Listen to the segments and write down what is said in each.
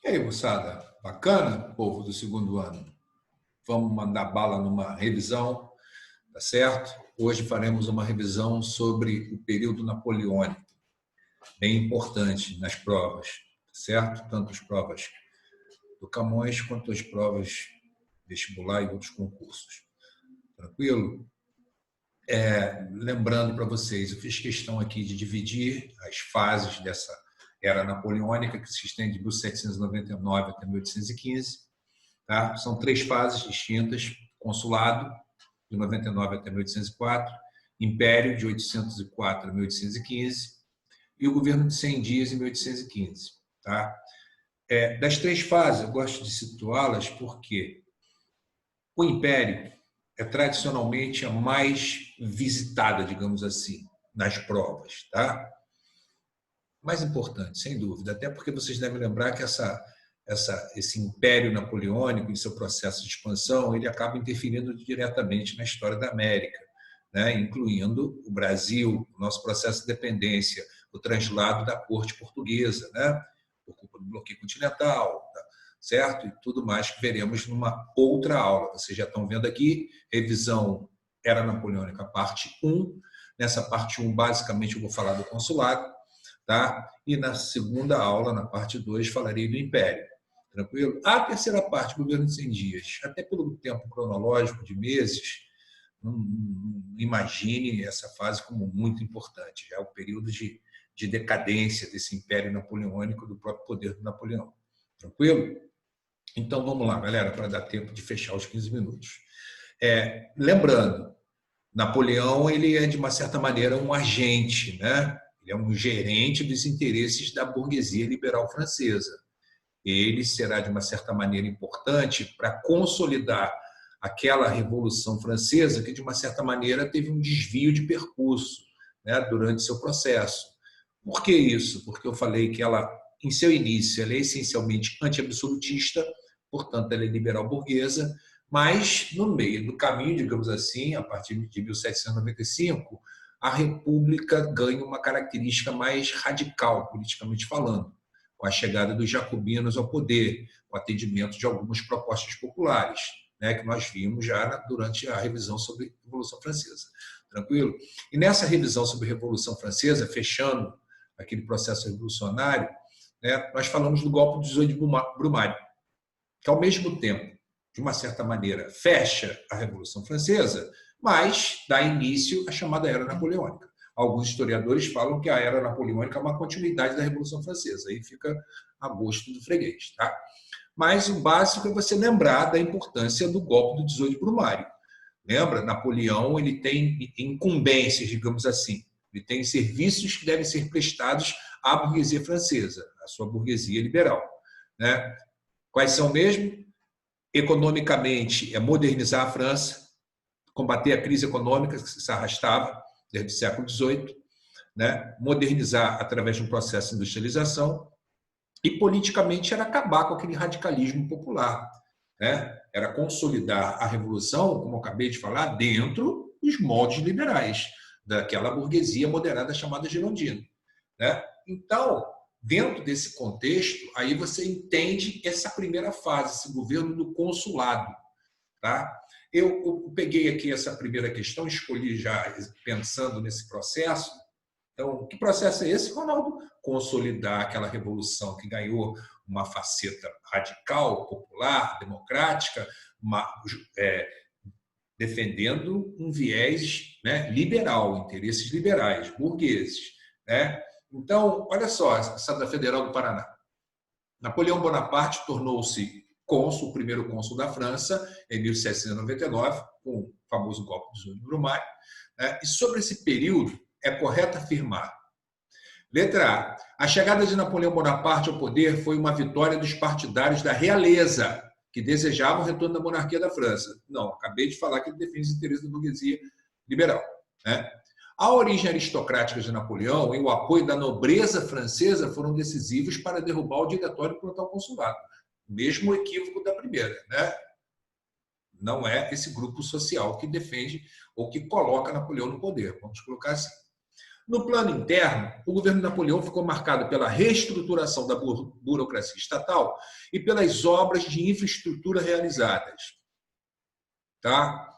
E aí, moçada? Bacana, povo do segundo ano? Vamos mandar bala numa revisão, tá certo? Hoje faremos uma revisão sobre o período napoleônico, bem importante nas provas, tá certo? Tanto as provas do Camões quanto as provas vestibular e outros concursos. Tranquilo? Lembrando para vocês, eu fiz questão aqui de dividir as fases dessa era napoleônica, que se estende de 1799 até 1815. Tá? São três fases distintas: consulado, de 99 até 1804, império, de 804 a 1815, e o governo de 100 dias, em 1815. Tá? Das três fases, eu gosto de situá-las porque o império é tradicionalmente a mais visitada, digamos assim, nas provas. Tá? Mais importante, sem dúvida, até porque vocês devem lembrar que esse império napoleônico, em seu processo de expansão, ele acaba interferindo diretamente na história da América, né? Incluindo o Brasil, o nosso processo de dependência, o translado da corte portuguesa, né? Por culpa do bloqueio continental, tá? Certo? E tudo mais que veremos numa outra aula. Vocês já estão vendo aqui, revisão Era Napoleônica, parte 1. Nessa parte 1, basicamente, eu vou falar do consulado, tá? E na segunda aula, na parte 2, falarei do Império. Tranquilo? A terceira parte, governo de 100 dias, até pelo tempo cronológico de meses, não imagine essa fase como muito importante. Já é o período de decadência desse Império Napoleônico, do próprio poder do Napoleão. Tranquilo? Então, vamos lá, galera, para dar tempo de fechar os 15 minutos. Lembrando, Napoleão ele é, de uma certa maneira, um agente, né? Ele é um gerente dos interesses da burguesia liberal francesa. Ele será, de uma certa maneira, importante para consolidar aquela Revolução Francesa que, de uma certa maneira, teve um desvio de percurso, né, durante seu processo. Por que isso? Porque eu falei que ela, em seu início, ela é essencialmente anti-absolutista, portanto, ela é liberal burguesa, mas, no meio do caminho, digamos assim, a partir de 1795, a República ganha uma característica mais radical, politicamente falando, com a chegada dos jacobinos ao poder, com o atendimento de algumas propostas populares, né, que nós vimos já durante a revisão sobre a Revolução Francesa. Tranquilo? E nessa revisão sobre a Revolução Francesa, fechando aquele processo revolucionário, né, nós falamos do golpe de 18 de Brumário, que, ao mesmo tempo, de uma certa maneira, fecha a Revolução Francesa, mas dá início à chamada Era Napoleônica. Alguns historiadores falam que a Era Napoleônica é uma continuidade da Revolução Francesa, aí fica a gosto do freguês. Tá? Mas o básico é você lembrar da importância do golpe do 18 de Brumário. Lembra? Napoleão ele tem incumbências, digamos assim. Ele tem serviços que devem ser prestados à burguesia francesa, à sua burguesia liberal. Né? Quais são mesmo? Economicamente, é modernizar a França, combater a crise econômica que se arrastava desde o século XVIII, né? Modernizar através de um processo de industrialização, e politicamente era acabar com aquele radicalismo popular, né? Era consolidar a revolução, como eu acabei de falar, dentro dos moldes liberais, daquela burguesia moderada chamada girondina, né? Então, dentro desse contexto, aí você entende essa primeira fase, esse governo do consulado. Tá? Eu peguei aqui essa primeira questão, escolhi já pensando nesse processo. Então, que processo é esse, Ronaldo? Consolidar aquela revolução que ganhou uma faceta radical, popular, democrática, defendendo um viés, né, liberal, interesses liberais, burgueses. Né? Então, olha só, essa da Federal do Paraná. Napoleão Bonaparte tornou-se cônsul, o primeiro cônsul da França, em 1799, com o famoso golpe de 18 de Brumário. Né? E sobre esse período, é correto afirmar: letra A. A chegada de Napoleão Bonaparte ao poder foi uma vitória dos partidários da realeza, que desejavam o retorno da monarquia da França. Não, acabei de falar que ele defende os interesses da burguesia liberal. Né? A origem aristocrática de Napoleão e o apoio da nobreza francesa foram decisivos para derrubar o diretório quanto ao consulado. Mesmo equívoco da primeira, né? Não é esse grupo social que defende ou que coloca Napoleão no poder, vamos colocar assim. No plano interno, o governo de Napoleão ficou marcado pela reestruturação da burocracia estatal e pelas obras de infraestrutura realizadas. Tá?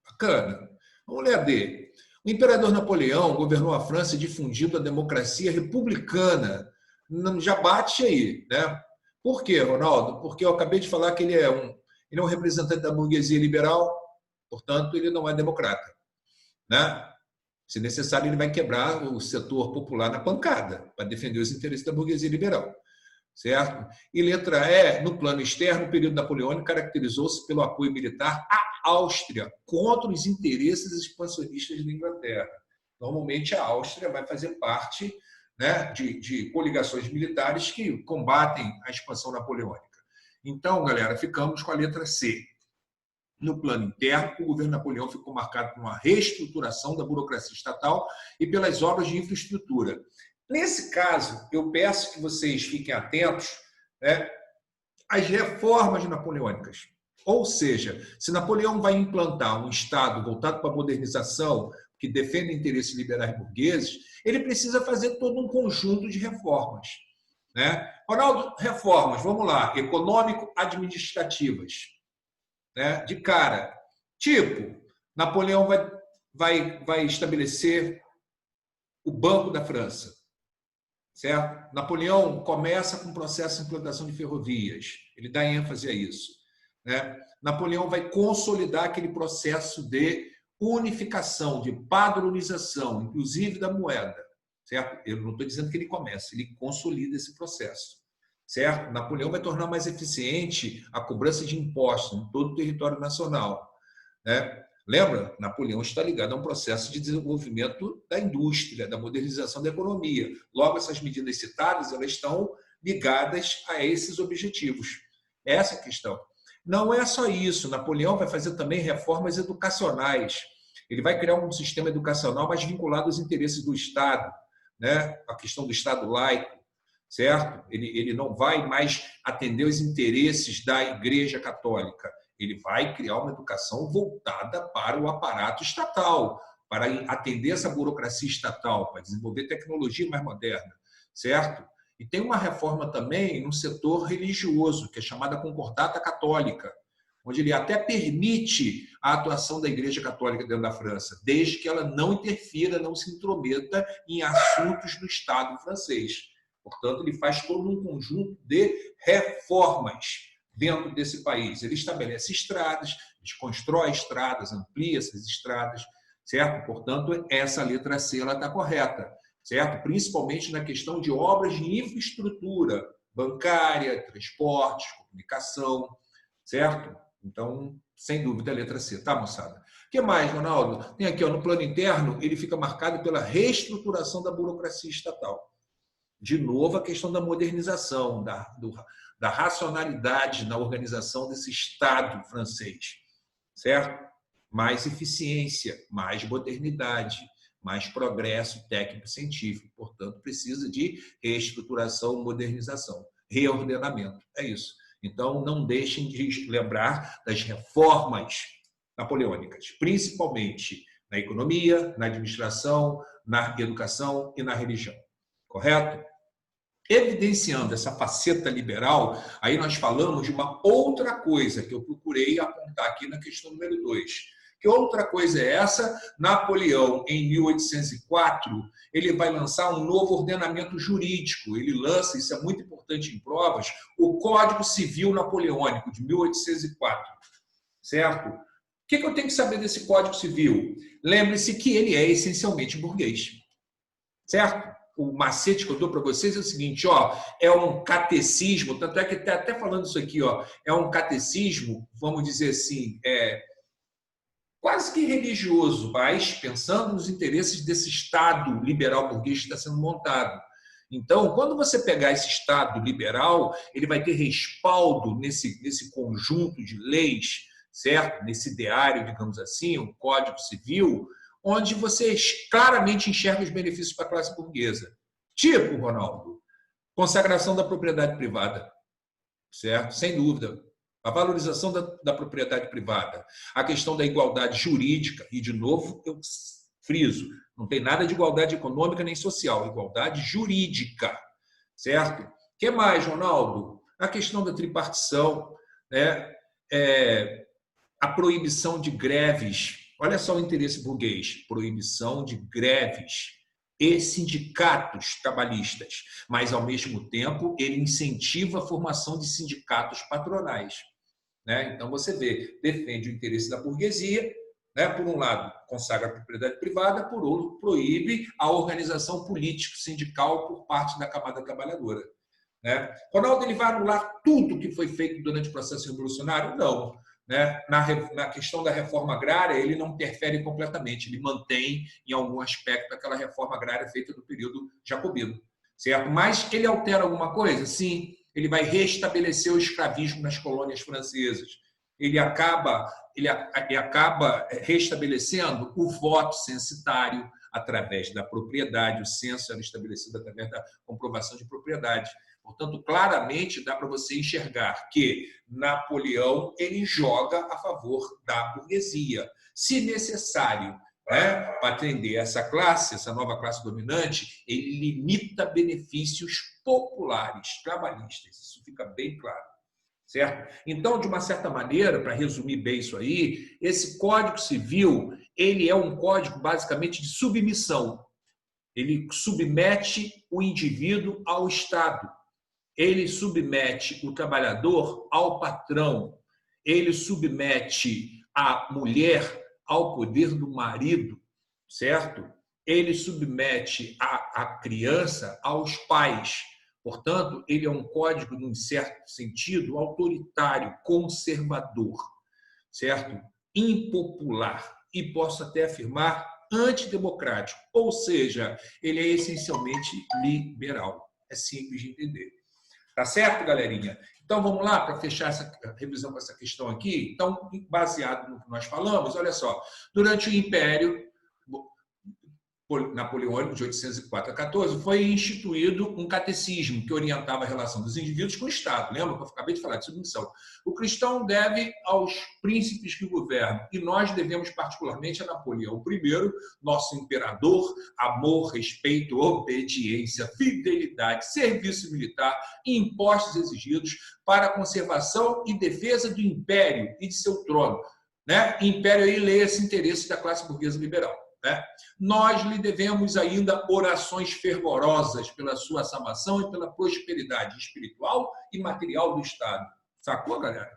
Bacana. Vamos ler a D. O imperador Napoleão governou a França difundindo a democracia republicana. Já bate aí, né? Por quê, Ronaldo? Porque eu acabei de falar que ele é um representante da burguesia liberal, portanto, ele não é democrata, né? Se necessário, ele vai quebrar o setor popular na pancada para defender os interesses da burguesia liberal, certo? E letra E, no plano externo, o período napoleônico caracterizou-se pelo apoio militar à Áustria contra os interesses expansionistas da Inglaterra. Normalmente, a Áustria vai fazer parte, né, de coligações militares que combatem a expansão napoleônica. Então, galera, ficamos com a letra C. No plano interno, o governo Napoleão ficou marcado por uma reestruturação da burocracia estatal e pelas obras de infraestrutura. Nesse caso, eu peço que vocês fiquem atentos, né, às reformas napoleônicas. Ou seja, se Napoleão vai implantar um Estado voltado para a modernização, que defende interesses liberais burgueses, ele precisa fazer todo um conjunto de reformas, né? Ronaldo, reformas, vamos lá, econômico-administrativas, né? De cara, tipo, Napoleão vai estabelecer o Banco da França, certo? Napoleão começa com o processo de implantação de ferrovias, ele dá ênfase a isso, né? Napoleão vai consolidar aquele processo de unificação, de padronização, inclusive da moeda, certo? Eu não estou dizendo que ele começa, ele consolida esse processo, certo? Napoleão vai tornar mais eficiente a cobrança de impostos em todo o território nacional, né? Lembra? Napoleão está ligado a um processo de desenvolvimento da indústria, da modernização da economia. Logo, essas medidas citadas, elas estão ligadas a esses objetivos. Essa é a questão. Não é só isso. Napoleão vai fazer também reformas educacionais. Ele vai criar um sistema educacional mais vinculado aos interesses do Estado, né? A questão do Estado laico, certo? Ele não vai mais atender os interesses da Igreja Católica. Ele vai criar uma educação voltada para o aparato estatal, para atender essa burocracia estatal, para desenvolver tecnologia mais moderna, certo? E tem uma reforma também no setor religioso, que é chamada Concordata Católica, onde ele até permite a atuação da Igreja Católica dentro da França, desde que ela não interfira, não se intrometa em assuntos do Estado francês. Portanto, ele faz todo um conjunto de reformas dentro desse país. Ele estabelece estradas, ele constrói estradas, amplia essas estradas, certo? Portanto, essa letra C está correta, certo? Principalmente na questão de obras de infraestrutura bancária, transportes, comunicação, certo? Então, sem dúvida, a letra C, tá, moçada? O que mais, Ronaldo? Tem aqui, ó, no plano interno, ele fica marcado pela reestruturação da burocracia estatal. De novo, a questão da modernização, da racionalidade na organização desse Estado francês, certo? Mais eficiência, mais modernidade, mais progresso técnico-científico. Portanto, precisa de reestruturação, modernização, reordenamento. É isso. Então, não deixem de lembrar das reformas napoleônicas, principalmente na economia, na administração, na educação e na religião. Correto? Evidenciando essa faceta liberal, aí nós falamos de uma outra coisa que eu procurei apontar aqui na questão número 2. Que outra coisa é essa? Napoleão, em 1804, ele vai lançar um novo ordenamento jurídico. Ele lança, isso é muito importante em provas, o Código Civil Napoleônico, de 1804. Certo? O que eu tenho que saber desse Código Civil? Lembre-se que ele é essencialmente burguês. Certo? O macete que eu dou para vocês é o seguinte, ó, é um catecismo, tanto é que até falando isso aqui, ó, é um catecismo, vamos dizer assim, quase que religioso, mas pensando nos interesses desse Estado liberal burguês que está sendo montado. Então, quando você pegar esse Estado liberal, ele vai ter respaldo nesse conjunto de leis, certo? Nesse ideário, digamos assim, um Código Civil, onde você claramente enxerga os benefícios para a classe burguesa. Tipo, Ronaldo, consagração da propriedade privada, certo? Sem dúvida. A valorização da propriedade privada, a questão da igualdade jurídica, e, de novo, eu friso, Não tem nada de igualdade econômica nem social, igualdade jurídica, certo? O que mais, Ronaldo? A questão da tripartição, né? A proibição de greves. Olha só o interesse burguês: proibição de greves e sindicatos trabalhistas, mas, ao mesmo tempo, ele incentiva a formação de sindicatos patronais, né? Então, você vê, defende o interesse da burguesia, né? Por um lado, consagra a propriedade privada, por outro, proíbe a organização político-sindical por parte da camada trabalhadora, né? Ronaldo, ele vai anular tudo que foi feito durante o processo revolucionário? Não. Né? Na questão da reforma agrária, ele não interfere completamente, ele mantém, em algum aspecto, aquela reforma agrária feita no período jacobino, certo? Mas ele altera alguma coisa? Sim, ele vai restabelecer o escravismo nas colônias francesas, ele acaba restabelecendo o voto censitário através da propriedade, o censo era estabelecido através da comprovação de propriedade. Portanto, claramente dá para você enxergar que Napoleão ele joga a favor da burguesia. Se necessário, né, para atender essa classe, essa nova classe dominante, ele limita benefícios populares, trabalhistas. Isso fica bem claro, certo? Então, de uma certa maneira, para resumir bem isso aí, esse Código Civil ele é um código basicamente de submissão. Ele submete o indivíduo ao Estado. Ele submete o trabalhador ao patrão, ele submete a mulher ao poder do marido, certo? Ele submete a criança aos pais. Portanto, ele é um código, num certo sentido, autoritário, conservador, certo? Impopular e posso até afirmar antidemocrático, ou seja, ele é essencialmente liberal. É simples de entender. Tá certo, galerinha? Então, vamos lá para fechar essa revisão com essa questão aqui. Então, baseado no que nós falamos, olha só, durante o Império Napoleônico, de 804 a 14, foi instituído um catecismo que orientava a relação dos indivíduos com o Estado. Lembra que eu acabei de falar de submissão? O cristão deve aos príncipes que governam, e nós devemos particularmente a Napoleão I, nosso imperador, amor, respeito, obediência, fidelidade, serviço militar e impostos exigidos para a conservação e defesa do império e de seu trono. Né? Império aí lê esse interesse da classe burguesa liberal. Né? Nós lhe devemos ainda orações fervorosas pela sua salvação e pela prosperidade espiritual e material do Estado. Sacou, galera?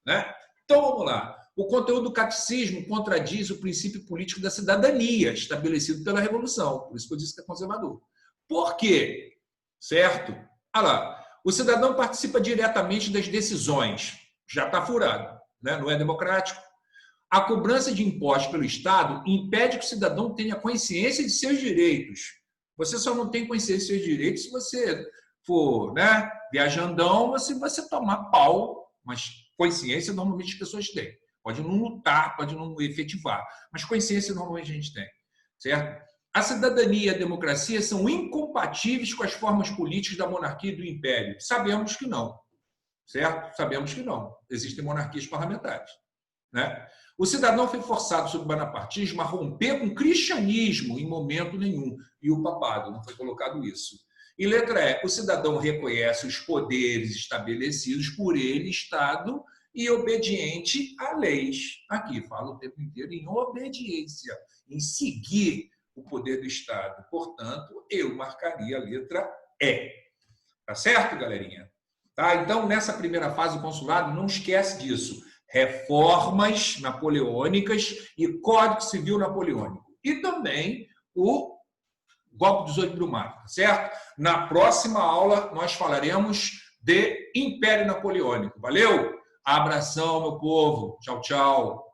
Né? Então, vamos lá. O conteúdo do catecismo contradiz o princípio político da cidadania estabelecido pela Revolução. Por isso que eu disse que é conservador. Por quê? Certo? Olha lá. O cidadão participa diretamente das decisões. Já está furado. Né? Não é democrático. A cobrança de impostos pelo Estado impede que o cidadão tenha consciência de seus direitos. Você só não tem consciência de seus direitos se você for, né, viajandão, você tomar pau, mas consciência normalmente as pessoas têm. Pode não lutar, pode não efetivar, mas consciência normalmente a gente tem, certo? A cidadania e a democracia são incompatíveis com as formas políticas da monarquia e do império. Sabemos que não, certo? Sabemos que não. Existem monarquias parlamentares, né? O cidadão foi forçado sob o bonapartismo a romper com o cristianismo em momento nenhum, e o papado, não foi colocado isso. E letra E, o cidadão reconhece os poderes estabelecidos por ele, Estado, e obediente a leis. Aqui fala o tempo inteiro em obediência, em seguir o poder do Estado. Portanto, eu marcaria a letra E. Tá certo, galerinha? Tá? Então, nessa primeira fase do consulado, não esquece disso. Reformas napoleônicas e Código Civil napoleônico. E também o golpe dos 8 Brumário, certo? Na próxima aula, nós falaremos de Império Napoleônico. Valeu? Abração, meu povo. Tchau, tchau.